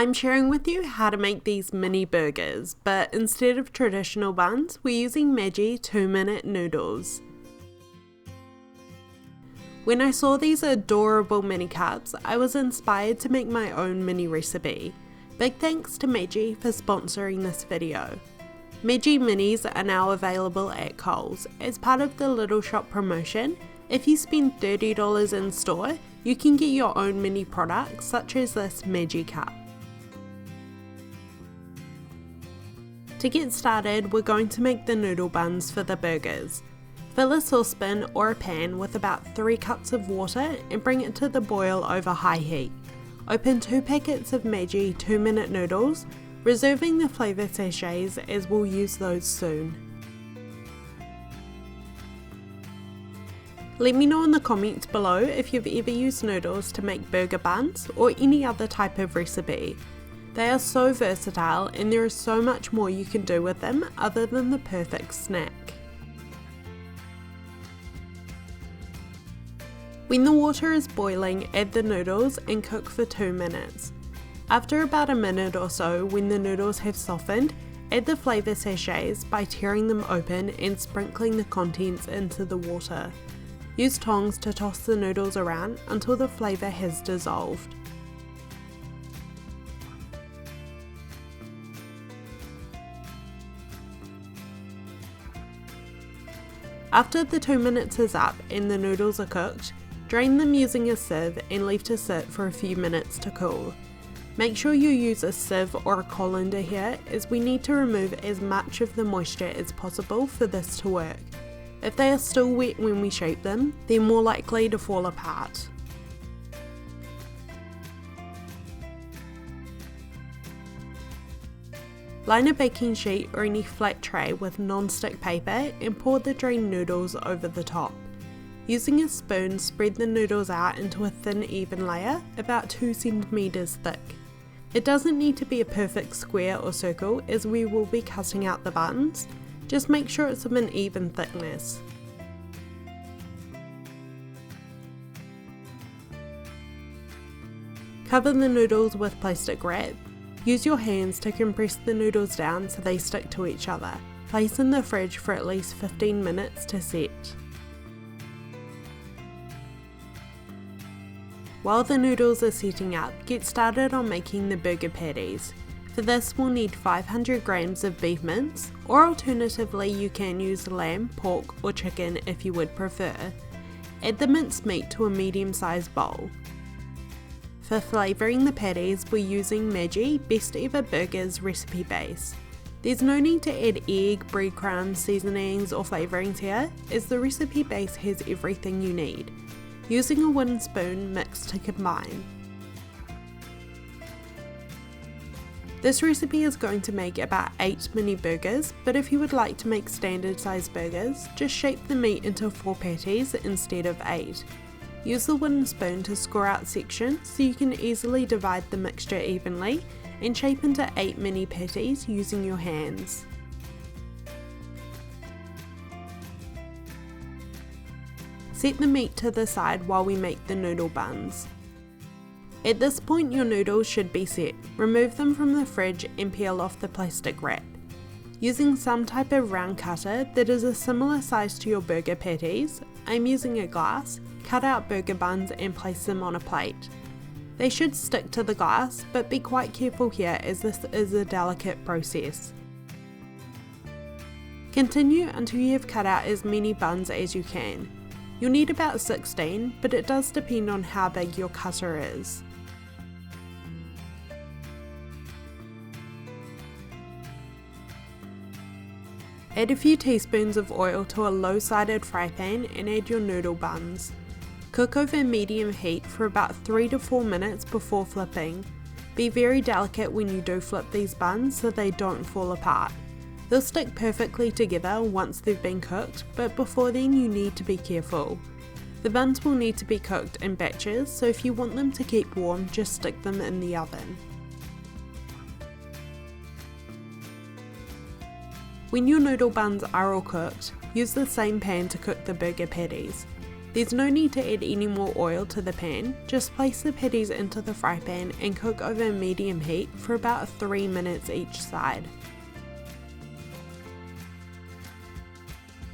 I'm sharing with you how to make these mini burgers, but instead of traditional buns, we're using Maggi 2-minute noodles. When I saw these adorable mini cups, I was inspired to make my own mini recipe. Big thanks to Maggi for sponsoring this video. Maggi minis are now available at Coles. As part of the Little Shop promotion, if you spend $30 in store, you can get your own mini products such as this Maggi cup. To get started, we're going to make the noodle buns for the burgers. Fill a saucepan or a pan with about 3 cups of water and bring it to the boil over high heat. Open 2 packets of Maggi 2-minute noodles, reserving the flavour sachets as we'll use those soon. Let me know in the comments below if you've ever used noodles to make burger buns or any other type of recipe. They are so versatile and there is so much more you can do with them other than the perfect snack. When the water is boiling, add the noodles and cook for 2 minutes. After about a minute or so, when the noodles have softened, add the flavour sachets by tearing them open and sprinkling the contents into the water. Use tongs to toss the noodles around until the flavour has dissolved. After the 2 minutes is up and the noodles are cooked, drain them using a sieve and leave to sit for a few minutes to cool. Make sure you use a sieve or a colander here, as we need to remove as much of the moisture as possible for this to work. If they are still wet when we shape them, they're more likely to fall apart. Line a baking sheet or any flat tray with non-stick paper and pour the drained noodles over the top. Using a spoon, spread the noodles out into a thin, even layer, about 2 centimeters thick. It doesn't need to be a perfect square or circle, as we will be cutting out the buns. Just make sure it's of an even thickness. Cover the noodles with plastic wrap. Use your hands to compress the noodles down so they stick to each other. Place in the fridge for at least 15 minutes to set. While the noodles are setting up, get started on making the burger patties. For this we'll need 500 grams of beef mince, or alternatively you can use lamb, pork or chicken if you would prefer. Add the minced meat to a medium-sized bowl. For flavouring the patties, we're using Maggi Best Ever Burgers Recipe Base. There's no need to add egg, breadcrumbs, seasonings or flavourings here, as the recipe base has everything you need. Using a wooden spoon, mix to combine. This recipe is going to make about 8 mini burgers, but if you would like to make standard size burgers, just shape the meat into 4 patties instead of 8. Use the wooden spoon to score out sections so you can easily divide the mixture evenly and shape into 8 mini patties using your hands. Set the meat to the side while we make the noodle buns. At this point your noodles should be set. Remove them from the fridge and peel off the plastic wrap. Using some type of round cutter that is a similar size to your burger patties, I'm using a glass, cut out burger buns and place them on a plate. They should stick to the glass, but be quite careful here as this is a delicate process. Continue until you have cut out as many buns as you can. You'll need about 16, but it does depend on how big your cutter is. Add a few teaspoons of oil to a low-sided fry pan and add your noodle buns. Cook over medium heat for about 3 to 4 minutes before flipping. Be very delicate when you do flip these buns so they don't fall apart. They'll stick perfectly together once they've been cooked, but before then you need to be careful. The buns will need to be cooked in batches, so if you want them to keep warm, just stick them in the oven. When your noodle buns are all cooked, use the same pan to cook the burger patties. There's no need to add any more oil to the pan, just place the patties into the fry pan and cook over medium heat for about 3 minutes each side.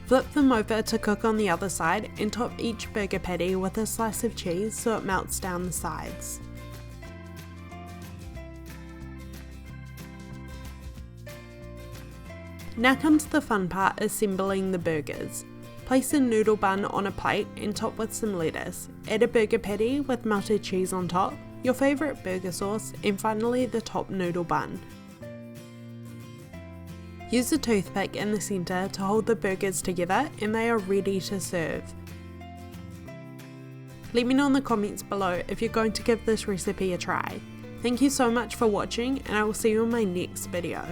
Flip them over to cook on the other side and top each burger patty with a slice of cheese so it melts down the sides. Now comes the fun part, assembling the burgers. Place a noodle bun on a plate and top with some lettuce. Add a burger patty with melted cheese on top, your favourite burger sauce, and finally the top noodle bun. Use a toothpick in the centre to hold the burgers together and they are ready to serve. Let me know in the comments below if you're going to give this recipe a try. Thank you so much for watching and I will see you in my next video.